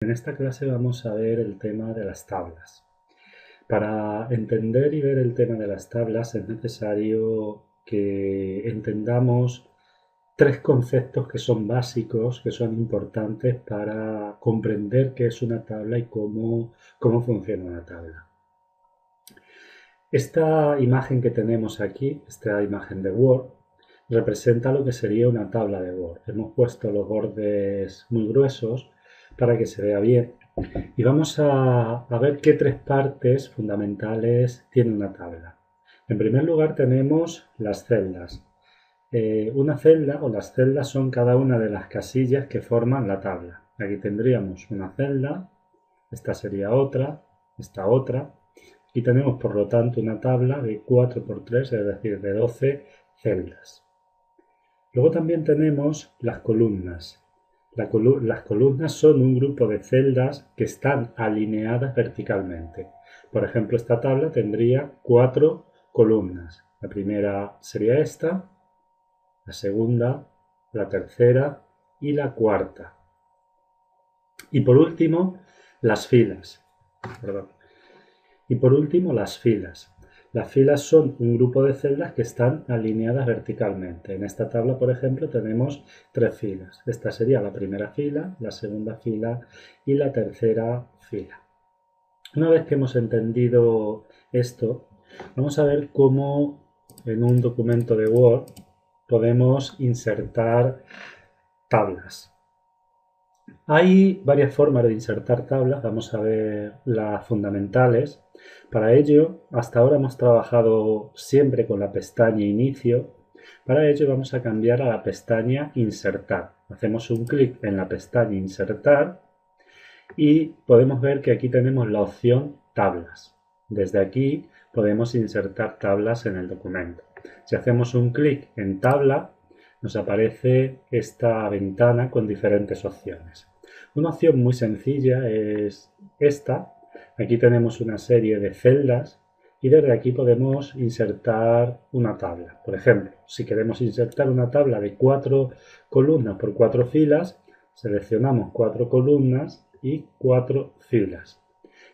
En esta clase vamos a ver el tema de las tablas. Para entender y ver el tema de las tablas es necesario que entendamos tres conceptos que son básicos, que son importantes para comprender qué es una tabla y cómo funciona una tabla. Esta imagen que tenemos aquí, esta imagen de Word, representa lo que sería una tabla de Word. Hemos puesto los bordes muy gruesos para que se vea bien. Y vamos a ver qué tres partes fundamentales tiene una tabla. En primer lugar tenemos las celdas. Una celda o las celdas son cada una de las casillas que forman la tabla. Aquí tendríamos una celda, esta sería otra, esta otra, y tenemos por lo tanto una tabla de 4 por 3, es decir, de 12 celdas. Luego también tenemos las columnas. Las columnas son un grupo de celdas que están alineadas verticalmente. Por ejemplo, esta tabla tendría 4 columnas. La primera sería esta, la segunda, la tercera y la cuarta. Y por último, las filas. Perdón. Y por último, las filas. Las filas son un grupo de celdas que están alineadas verticalmente. En esta tabla, por ejemplo, tenemos 3 filas. Esta sería la primera fila, la segunda fila y la tercera fila. Una vez que hemos entendido esto, vamos a ver cómo en un documento de Word podemos insertar tablas. Hay varias formas de insertar tablas, vamos a ver las fundamentales. Para ello, hasta ahora hemos trabajado siempre con la pestaña Inicio. Para ello vamos a cambiar a la pestaña Insertar. Hacemos un clic en la pestaña Insertar y podemos ver que aquí tenemos la opción Tablas. Desde aquí podemos insertar tablas en el documento. Si hacemos un clic en Tabla, nos aparece esta ventana con diferentes opciones. Una opción muy sencilla es esta. Aquí tenemos una serie de celdas y desde aquí podemos insertar una tabla. Por ejemplo, si queremos insertar una tabla de 4 columnas por 4 filas, seleccionamos 4 columnas y 4 filas.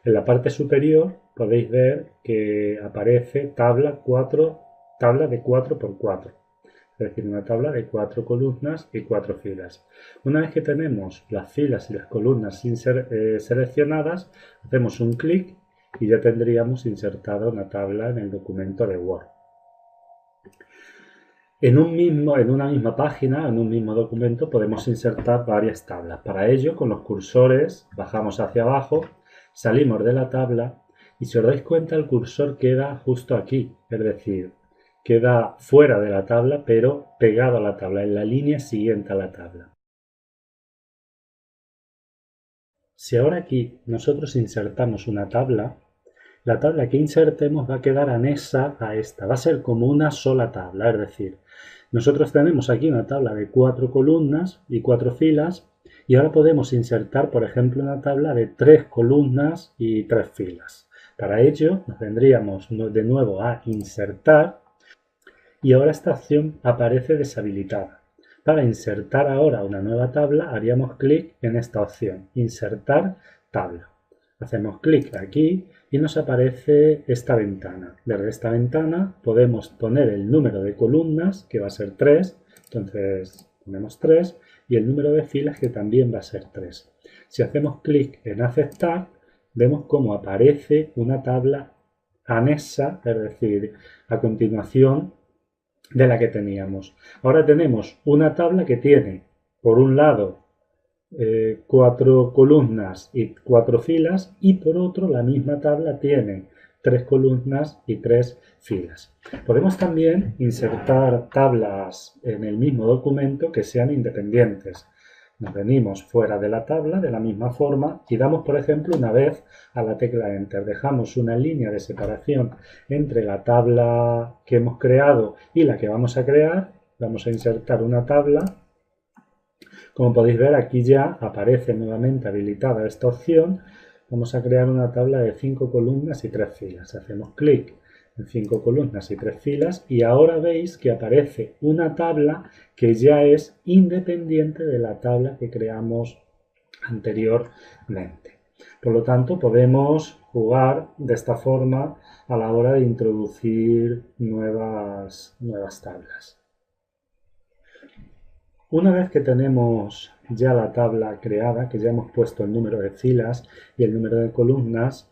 En la parte superior podéis ver que aparece tabla de 4 por 4. Es decir, una tabla de 4 columnas y 4 filas. Una vez que tenemos las filas y las columnas seleccionadas, hacemos un clic y ya tendríamos insertada una tabla en el documento de Word. En una misma página, en un mismo documento, podemos insertar varias tablas. Para ello, con los cursores, bajamos hacia abajo, salimos de la tabla y si os dais cuenta, el cursor queda justo aquí, es decir, queda fuera de la tabla, pero pegado a la tabla, en la línea siguiente a la tabla. Si ahora aquí nosotros insertamos una tabla, la tabla que insertemos va a quedar anexa a esta, va a ser como una sola tabla, es decir, nosotros tenemos aquí una tabla de 4 columnas y 4 filas y ahora podemos insertar, por ejemplo, una tabla de 3 columnas y 3 filas. Para ello nos vendríamos de nuevo a insertar y ahora esta opción aparece deshabilitada. Para insertar ahora una nueva tabla haríamos clic en esta opción, insertar tabla. Hacemos clic aquí y nos aparece esta ventana. Desde esta ventana podemos poner el número de columnas, que va a ser 3, entonces ponemos 3, y el número de filas, que también va a ser 3. Si hacemos clic en aceptar, vemos cómo aparece una tabla anexa, es decir, a continuación de la que teníamos. Ahora tenemos una tabla que tiene, por un lado, 4 columnas y 4 filas y por otro la misma tabla tiene 3 columnas y 3 filas. Podemos también insertar tablas en el mismo documento que sean independientes. Nos venimos fuera de la tabla de la misma forma y damos, por ejemplo, una vez a la tecla Enter. Dejamos una línea de separación entre la tabla que hemos creado y la que vamos a crear. Vamos a insertar una tabla. Como podéis ver, aquí ya aparece nuevamente habilitada esta opción. Vamos a crear una tabla de 5 columnas y 3 filas. Hacemos clic en 5 columnas y 3 filas y ahora veis que aparece una tabla que ya es independiente de la tabla que creamos anteriormente. Por lo tanto, podemos jugar de esta forma a la hora de introducir nuevas tablas. Una vez que tenemos ya la tabla creada, que ya hemos puesto el número de filas y el número de columnas,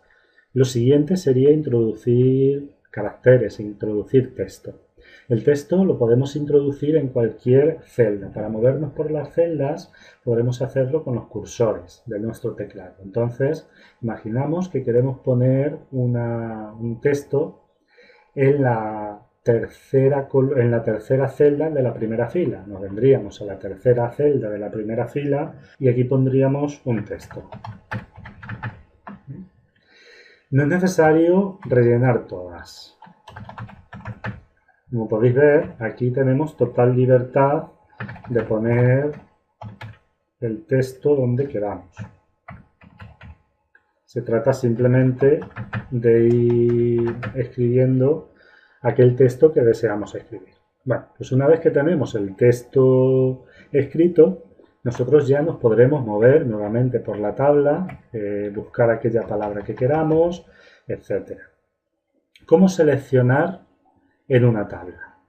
lo siguiente sería introducir caracteres, introducir texto. El texto lo podemos introducir en cualquier celda. Para movernos por las celdas podremos hacerlo con los cursores de nuestro teclado. Entonces, imaginamos que queremos poner un texto en la tercera celda de la primera fila. Nos vendríamos a la tercera celda de la primera fila y aquí pondríamos un texto. No es necesario rellenar todas. Como podéis ver, aquí tenemos total libertad de poner el texto donde queramos. Se trata simplemente de ir escribiendo aquel texto que deseamos escribir. Bueno, pues una vez que tenemos el texto escrito, nosotros ya nos podremos mover nuevamente por la tabla, buscar aquella palabra que queramos, etc. ¿Cómo seleccionar en una tabla?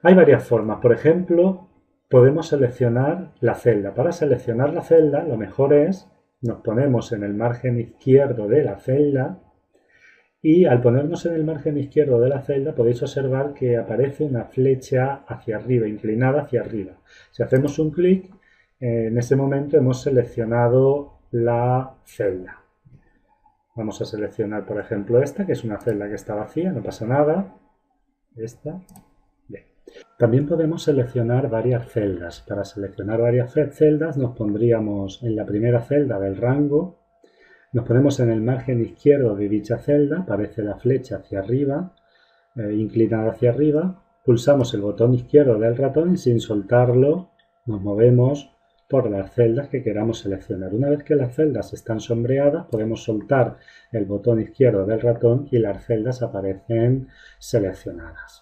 Hay varias formas. Por ejemplo, podemos seleccionar la celda. Para seleccionar la celda, lo mejor es, nos ponemos en el margen izquierdo de la celda y al ponernos en el margen izquierdo de la celda podéis observar que aparece una flecha hacia arriba, inclinada hacia arriba. Si hacemos un clic, en ese momento hemos seleccionado la celda. Vamos a seleccionar, por ejemplo, esta, que es una celda que está vacía, no pasa nada. Esta. Bien. También podemos seleccionar varias celdas. Para seleccionar varias celdas nos pondríamos en la primera celda del rango, nos ponemos en el margen izquierdo de dicha celda, aparece la flecha hacia arriba, inclinada hacia arriba, pulsamos el botón izquierdo del ratón y sin soltarlo nos movemos por las celdas que queramos seleccionar. Una vez que las celdas están sombreadas, podemos soltar el botón izquierdo del ratón y las celdas aparecen seleccionadas.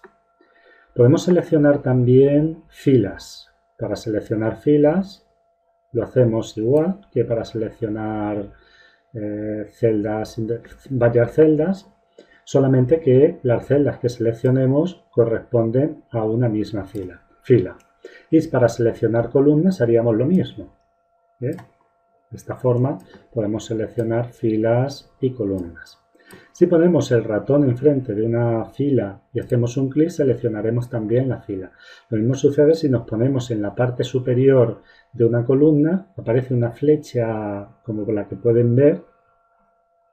Podemos seleccionar también filas. Para seleccionar filas lo hacemos igual que para seleccionar varias celdas, solamente que las celdas que seleccionemos corresponden a una misma fila. Y para seleccionar columnas haríamos lo mismo. ¿Bien? De esta forma podemos seleccionar filas y columnas. Si ponemos el ratón enfrente de una fila y hacemos un clic, seleccionaremos también la fila. Lo mismo sucede si nos ponemos en la parte superior de una columna, aparece una flecha como la que pueden ver.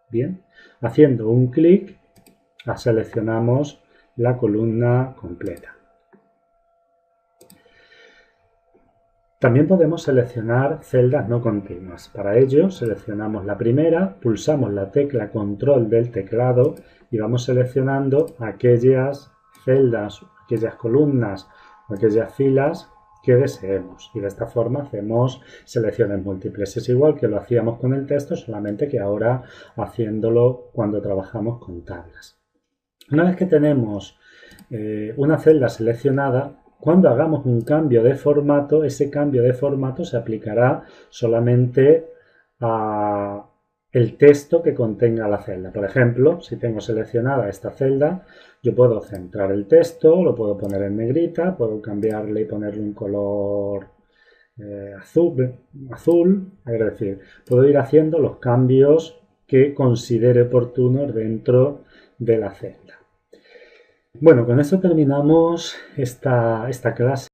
Bien, haciendo un clic, seleccionamos la columna completa. También podemos seleccionar celdas no continuas. Para ello seleccionamos la primera, pulsamos la tecla control del teclado y vamos seleccionando aquellas celdas, aquellas columnas o aquellas filas que deseemos. Y de esta forma hacemos selecciones múltiples. Es igual que lo hacíamos con el texto, solamente que ahora haciéndolo cuando trabajamos con tablas. Una vez que tenemos una celda seleccionada, cuando hagamos un cambio de formato, ese cambio de formato se aplicará solamente a el texto que contenga la celda. Por ejemplo, si tengo seleccionada esta celda, yo puedo centrar el texto, lo puedo poner en negrita, puedo cambiarle y ponerle un color azul, es decir, puedo ir haciendo los cambios que considere oportunos dentro de la celda. Bueno, con esto terminamos esta clase.